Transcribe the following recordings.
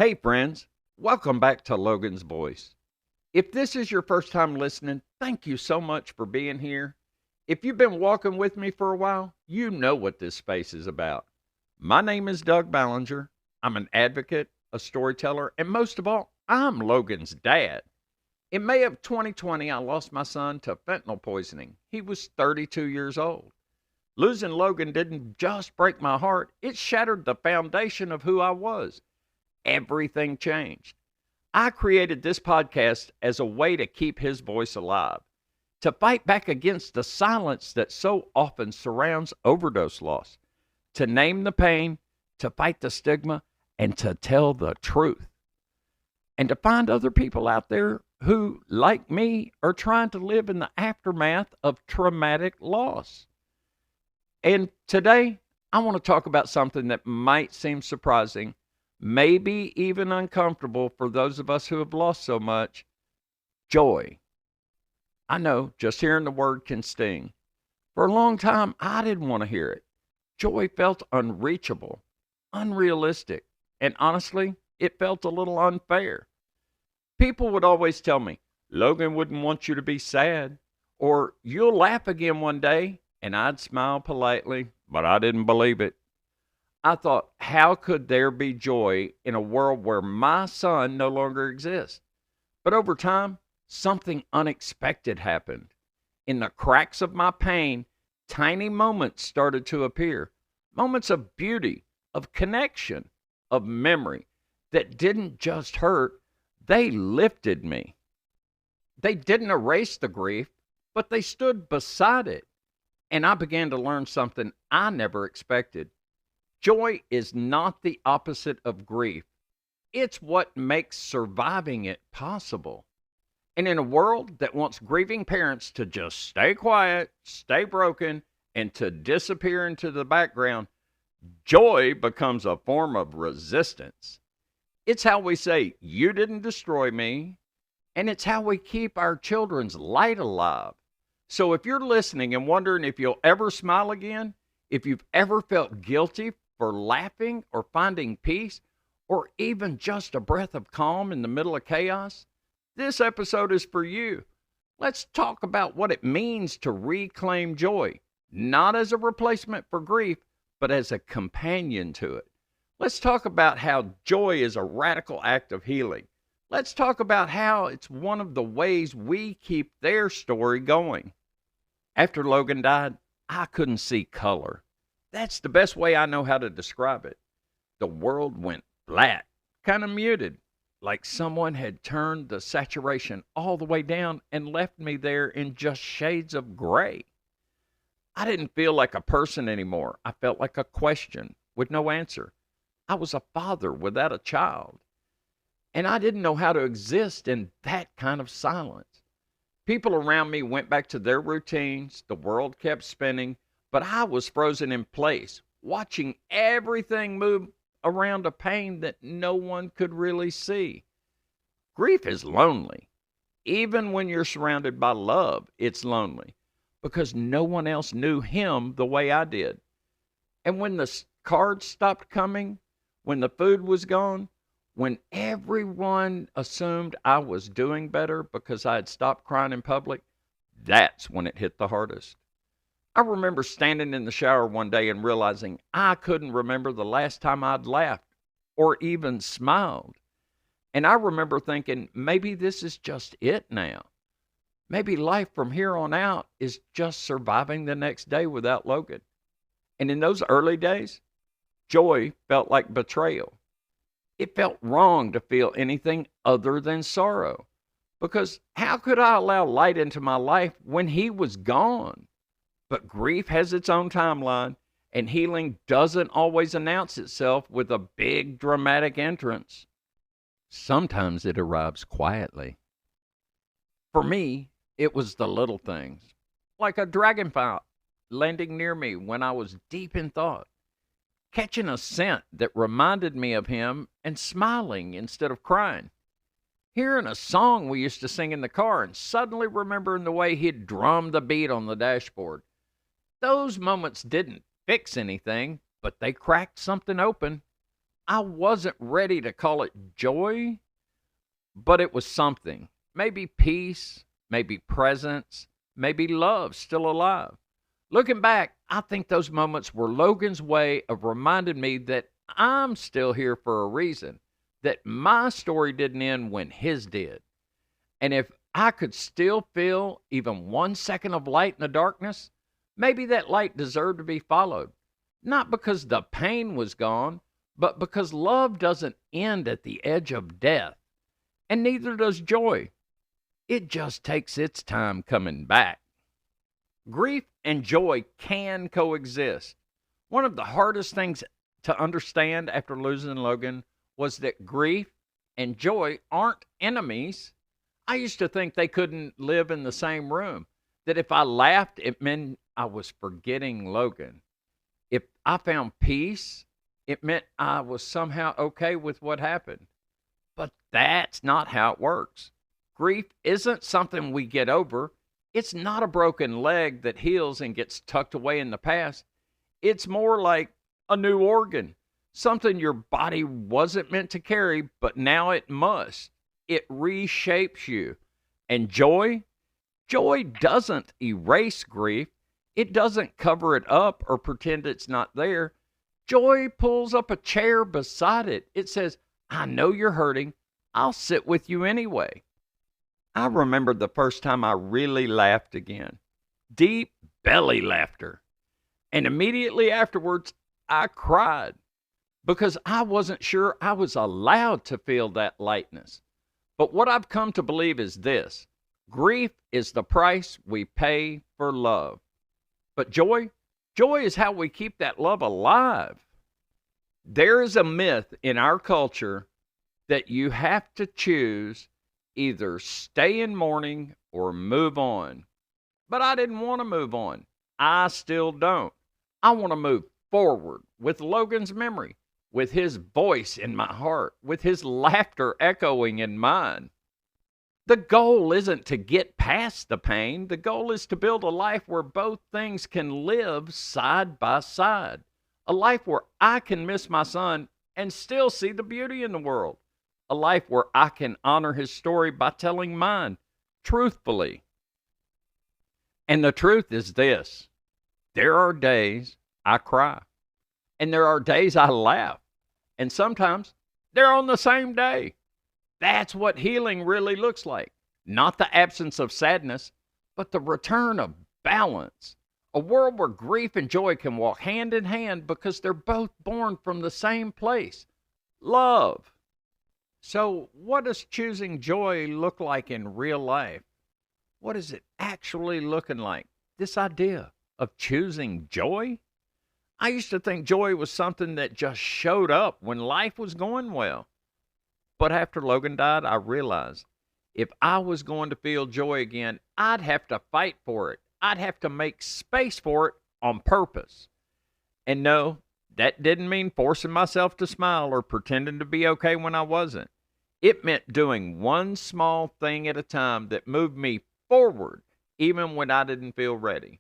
Hey, friends, welcome back to Logan's Voice. If this is your first time listening, thank you so much for being here. If you've been walking with me for a while, you know what this space is about. My name is Doug Ballinger. I'm an advocate, a storyteller, and most of all, I'm Logan's dad. In May of 2020, I lost my son to fentanyl poisoning. He was 32 years old. Losing Logan didn't just break my heart, it shattered the foundation of who I was. Everything changed. I created this podcast as a way to keep his voice alive, to fight back against the silence that so often surrounds overdose loss, to name the pain, to fight the stigma, and to tell the truth. And to find other people out there who, like me, are trying to live in the aftermath of traumatic loss. And today, I want to talk about something that might seem surprising, maybe even uncomfortable for those of us who have lost so much: joy. I know, just hearing the word can sting. For a long time, I didn't want to hear it. Joy felt unreachable, unrealistic, and honestly, it felt a little unfair. People would always tell me, Logan wouldn't want you to be sad, or you'll laugh again one day, and I'd smile politely, but I didn't believe it. I thought, how could there be joy in a world where my son no longer exists? But over time, something unexpected happened. In the cracks of my pain, tiny moments started to appear. Moments of beauty, of connection, of memory that didn't just hurt, they lifted me. They didn't erase the grief, but they stood beside it. And I began to learn something I never expected. Joy is not the opposite of grief. It's what makes surviving it possible. And in a world that wants grieving parents to just stay quiet, stay broken, and to disappear into the background, joy becomes a form of resistance. It's how we say, you didn't destroy me, and it's how we keep our children's light alive. So if you're listening and wondering if you'll ever smile again, if you've ever felt guilty for laughing or finding peace, or even just a breath of calm in the middle of chaos, this episode is for you. Let's talk about what it means to reclaim joy, not as a replacement for grief, but as a companion to it. Let's talk about how joy is a radical act of healing. Let's talk about how it's one of the ways we keep their story going. After Logan died, I couldn't see color. That's the best way I know how to describe it. The world went flat, kind of muted, like someone had turned the saturation all the way down and left me there in just shades of gray. I didn't feel like a person anymore. I felt like a question with no answer. I was a father without a child, and I didn't know how to exist in that kind of silence. People around me went back to their routines, the world kept spinning, but I was frozen in place, watching everything move around a pain that no one could really see. Grief is lonely. Even when you're surrounded by love, it's lonely because no one else knew him the way I did. And when the cards stopped coming, when the food was gone, when everyone assumed I was doing better because I had stopped crying in public, that's when it hit the hardest. I remember standing in the shower one day and realizing I couldn't remember the last time I'd laughed or even smiled. And I remember thinking, maybe this is just it now. Maybe life from here on out is just surviving the next day without Logan. And in those early days, joy felt like betrayal. It felt wrong to feel anything other than sorrow. Because how could I allow light into my life when he was gone? But grief has its own timeline, and healing doesn't always announce itself with a big dramatic entrance. Sometimes it arrives quietly. For me, it was the little things, like a dragonfly landing near me when I was deep in thought, catching a scent that reminded me of him and smiling instead of crying, hearing a song we used to sing in the car and suddenly remembering the way he'd drummed the beat on the dashboard. Those moments didn't fix anything, but they cracked something open. I wasn't ready to call it joy, but it was something. Maybe peace, maybe presence, maybe love still alive. Looking back, I think those moments were Logan's way of reminding me that I'm still here for a reason, that my story didn't end when his did. And if I could still feel even 1 second of light in the darkness, maybe that light deserved to be followed. Not because the pain was gone, but because love doesn't end at the edge of death, and neither does joy. It just takes its time coming back. Grief and joy can coexist. One of the hardest things to understand after losing Logan was that grief and joy aren't enemies. I used to think they couldn't live in the same room, that if I laughed, it meant I was forgetting Logan. If I found peace, it meant I was somehow okay with what happened. But that's not how it works. Grief isn't something we get over. It's not a broken leg that heals and gets tucked away in the past. It's more like a new organ, something your body wasn't meant to carry, but now it must. It reshapes you. And joy? Joy doesn't erase grief. It doesn't cover it up or pretend it's not there. Joy pulls up a chair beside it. It says, I know you're hurting. I'll sit with you anyway. I remember the first time I really laughed again. Deep belly laughter. And immediately afterwards, I cried because I wasn't sure I was allowed to feel that lightness. But what I've come to believe is this: grief is the price we pay for love. But joy is how we keep that love alive. There is a myth in our culture that you have to choose either stay in mourning or move on. But I didn't want to move on. I still don't. I want to move forward with Logan's memory, with his voice in my heart, with his laughter echoing in mine. The goal isn't to get past the pain. The goal is to build a life where both things can live side by side. A life where I can miss my son and still see the beauty in the world. A life where I can honor his story by telling mine truthfully. And the truth is this: there are days I cry, and there are days I laugh, and sometimes they're on the same day. That's what healing really looks like. Not the absence of sadness, but the return of balance. A world where grief and joy can walk hand in hand because they're both born from the same place: love. So, what does choosing joy look like in real life? What is it actually looking like? This idea of choosing joy? I used to think joy was something that just showed up when life was going well. But after Logan died, I realized if I was going to feel joy again, I'd have to fight for it. I'd have to make space for it on purpose. And no, that didn't mean forcing myself to smile or pretending to be okay when I wasn't. It meant doing one small thing at a time that moved me forward, even when I didn't feel ready.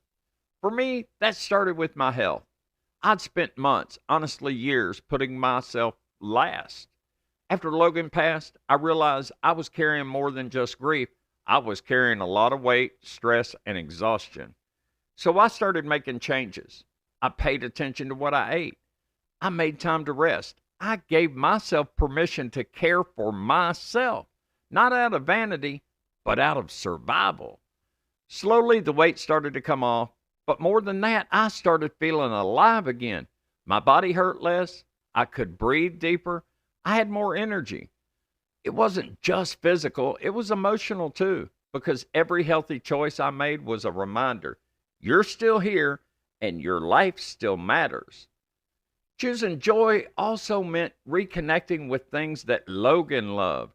For me, that started with my health. I'd spent months, honestly years, putting myself last. After Logan passed, I realized I was carrying more than just grief. I was carrying a lot of weight, stress, and exhaustion. So I started making changes. I paid attention to what I ate. I made time to rest. I gave myself permission to care for myself, not out of vanity, but out of survival. Slowly, the weight started to come off, but more than that, I started feeling alive again. My body hurt less. I could breathe deeper. I had more energy. It wasn't just physical, it was emotional too, because every healthy choice I made was a reminder: you're still here and your life still matters. Choosing joy also meant reconnecting with things that Logan loved.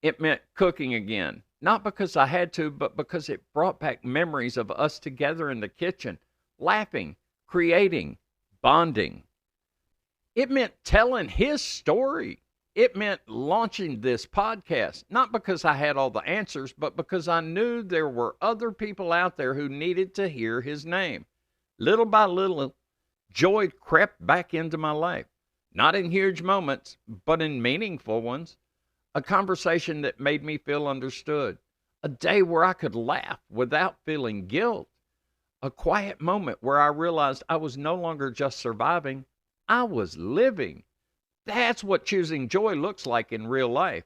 It meant cooking again, not because I had to, but because it brought back memories of us together in the kitchen, laughing, creating, bonding. It meant telling his story. It meant launching this podcast, not because I had all the answers, but because I knew there were other people out there who needed to hear his name. Little by little, joy crept back into my life. not in huge moments, but in meaningful ones. A conversation that made me feel understood. A day where I could laugh without feeling guilt. A quiet moment where I realized I was no longer just surviving, I was living. That's what choosing joy looks like in real life.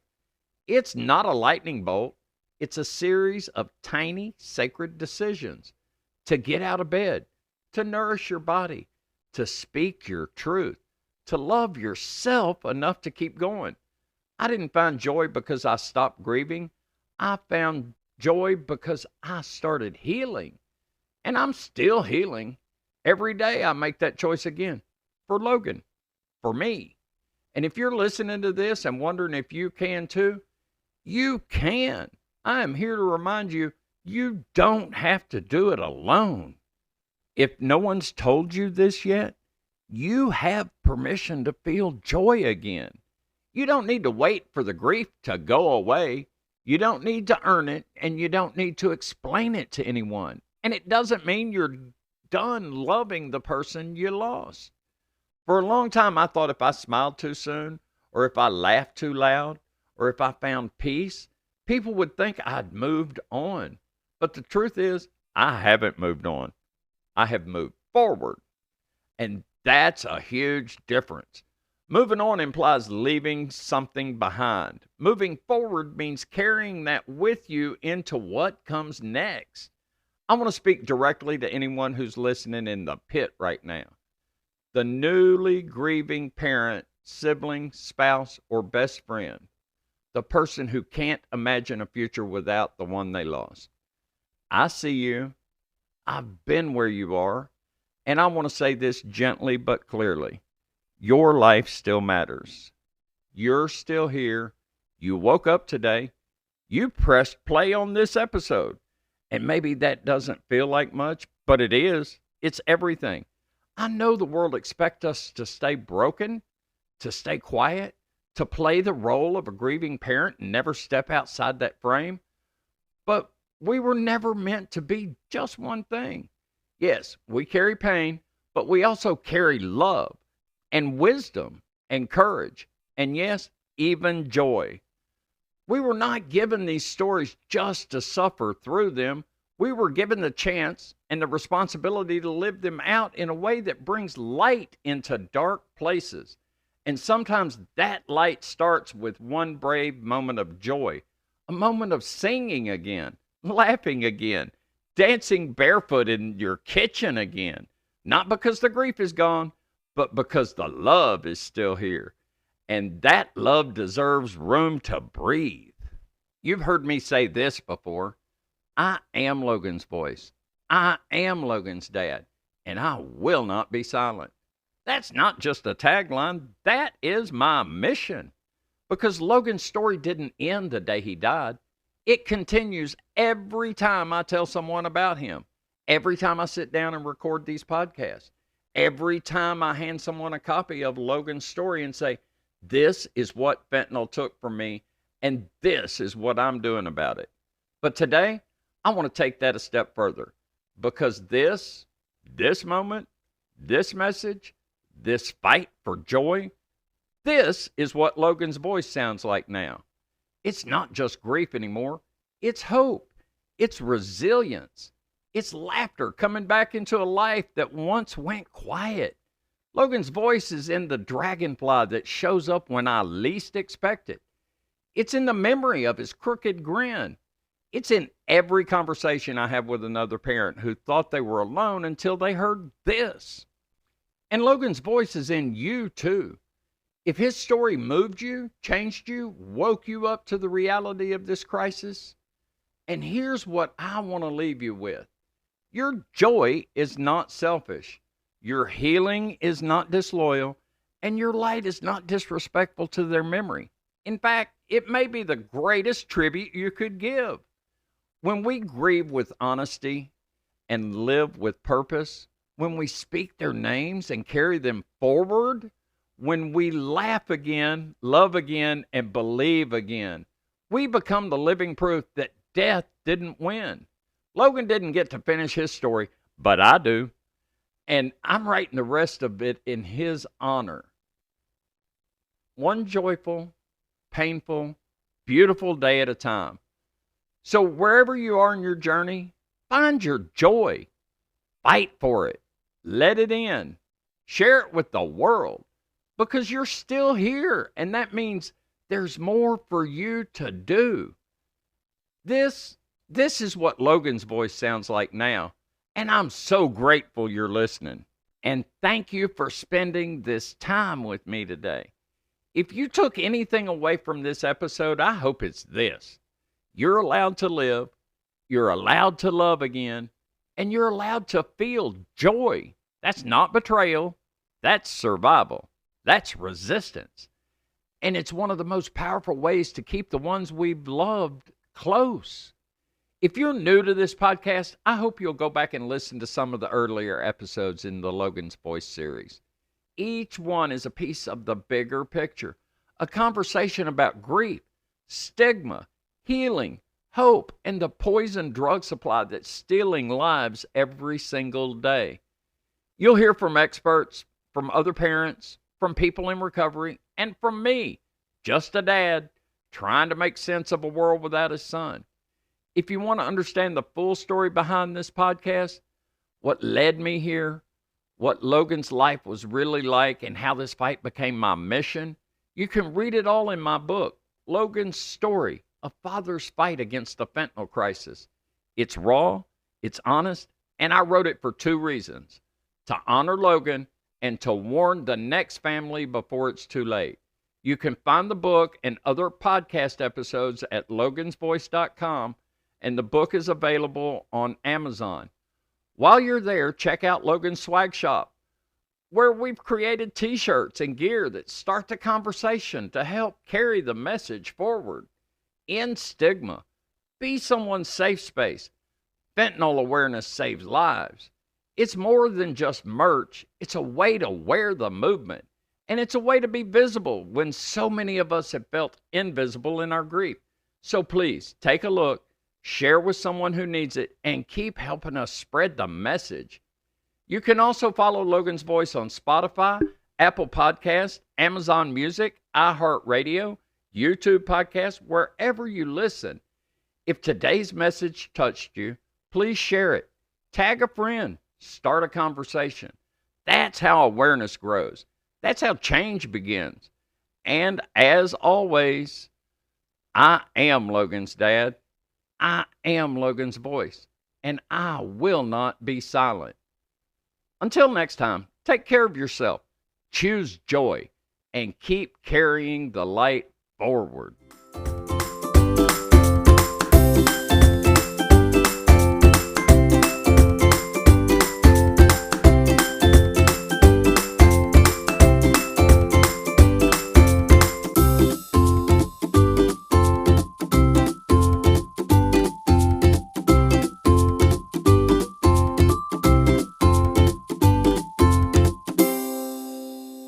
It's not a lightning bolt, it's a series of tiny, sacred decisions to get out of bed, to nourish your body, to speak your truth, to love yourself enough to keep going. I didn't find joy because I stopped grieving. I found joy because I started healing. And I'm still healing. Every day I make that choice again for Logan, for me. And if you're listening to this and wondering if you can too, you can. I am here to remind you, you don't have to do it alone. If no one's told you this yet, you have permission to feel joy again. You don't need to wait for the grief to go away. You don't need to earn it, and you don't need to explain it to anyone. And it doesn't mean you're done loving the person you lost. For a long time, I thought if I smiled too soon, or if I laughed too loud, or if I found peace, people would think I'd moved on. But the truth is, I haven't moved on. I have moved forward. And that's a huge difference. Moving on implies leaving something behind. Moving forward means carrying that with you into what comes next. I want to speak directly to anyone who's listening in the pit right now. The newly grieving parent, sibling, spouse, or best friend. The person who can't imagine a future without the one they lost. I see you. I've been where you are. And I want to say this gently but clearly. Your life still matters. You're still here. You woke up today. You pressed play on this episode. And maybe that doesn't feel like much, but it is. It's everything. I know the world expects us to stay broken, to stay quiet, to play the role of a grieving parent and never step outside that frame. But we were never meant to be just one thing. Yes, we carry pain, but we also carry love and wisdom and courage, and yes, even joy. We were not given these stories just to suffer through them. We were given the chance and the responsibility to live them out in a way that brings light into dark places. And sometimes that light starts with one brave moment of joy, a moment of singing again, laughing again, dancing barefoot in your kitchen again. Not because the grief is gone, but because the love is still here. And that love deserves room to breathe. You've heard me say this before. I am Logan's voice. I am Logan's dad. And I will not be silent. That's not just a tagline. That is my mission. Because Logan's story didn't end the day he died. It continues every time I tell someone about him. Every time I sit down and record these podcasts. Every time I hand someone a copy of Logan's story and say, this is what fentanyl took from me, and this is what I'm doing about it. But today, I want to take that a step further. Because this moment, this message, this fight for joy, this is what Logan's voice sounds like now. It's not just grief anymore. It's hope. It's resilience. It's laughter coming back into a life that once went quiet. Logan's voice is in the dragonfly that shows up when I least expect it. It's in the memory of his crooked grin. It's in every conversation I have with another parent who thought they were alone until they heard this. And Logan's voice is in you too. If his story moved you, changed you, woke you up to the reality of this crisis, and here's what I want to leave you with. Your joy is not selfish. Your healing is not disloyal, and your light is not disrespectful to their memory. In fact, it may be the greatest tribute you could give. When we grieve with honesty and live with purpose, when we speak their names and carry them forward, when we laugh again, love again, and believe again, we become the living proof that death didn't win. Logan didn't get to finish his story, but I do. And I'm writing the rest of it in his honor. one joyful, painful, beautiful day at a time. So wherever you are in your journey, find your joy, fight for it, let it in, share it with the world because you're still here. And that means there's more for you to do. This is what Logan's voice sounds like now. And I'm so grateful you're listening. And thank you for spending this time with me today. If you took anything away from this episode, I hope it's this. You're allowed to live, you're allowed to love again, and you're allowed to feel joy. That's not betrayal, that's survival, that's resistance. And it's one of the most powerful ways to keep the ones we've loved close. If you're new to this podcast, I hope you'll go back and listen to some of the earlier episodes in the Logan's Voice series. Each one is a piece of the bigger picture, a conversation about grief, stigma, healing, hope, and the poison drug supply that's stealing lives every single day. You'll hear from experts, from other parents, from people in recovery, and from me, just a dad, trying to make sense of a world without his son. If you want to understand the full story behind this podcast, what led me here, what Logan's life was really like, and how this fight became my mission, you can read it all in my book, Logan's Story, A Father's Fight Against the Fentanyl Crisis. It's raw, it's honest, and I wrote it for two reasons: to honor Logan and to warn the next family before it's too late. You can find the book and other podcast episodes at logansvoice.com, and the book is available on Amazon. While you're there, check out Logan's Swag Shop, where we've created t-shirts and gear that start the conversation to help carry the message forward. End stigma. Be someone's safe space. Fentanyl awareness saves lives. It's more than just merch. It's a way to wear the movement. And it's a way to be visible when so many of us have felt invisible in our grief. So please, take a look, share with someone who needs it, and keep helping us spread the message. You can also follow Logan's Voice on Spotify, Apple Podcasts, Amazon Music, iHeartRadio, YouTube Podcasts, wherever you listen. If today's message touched you, please share it. Tag a friend. Start a conversation. That's how awareness grows. That's how change begins. And as always, I am Logan's dad. I am Logan's voice. And I will not be silent. Until next time, take care of yourself. Choose joy and keep carrying the light forward.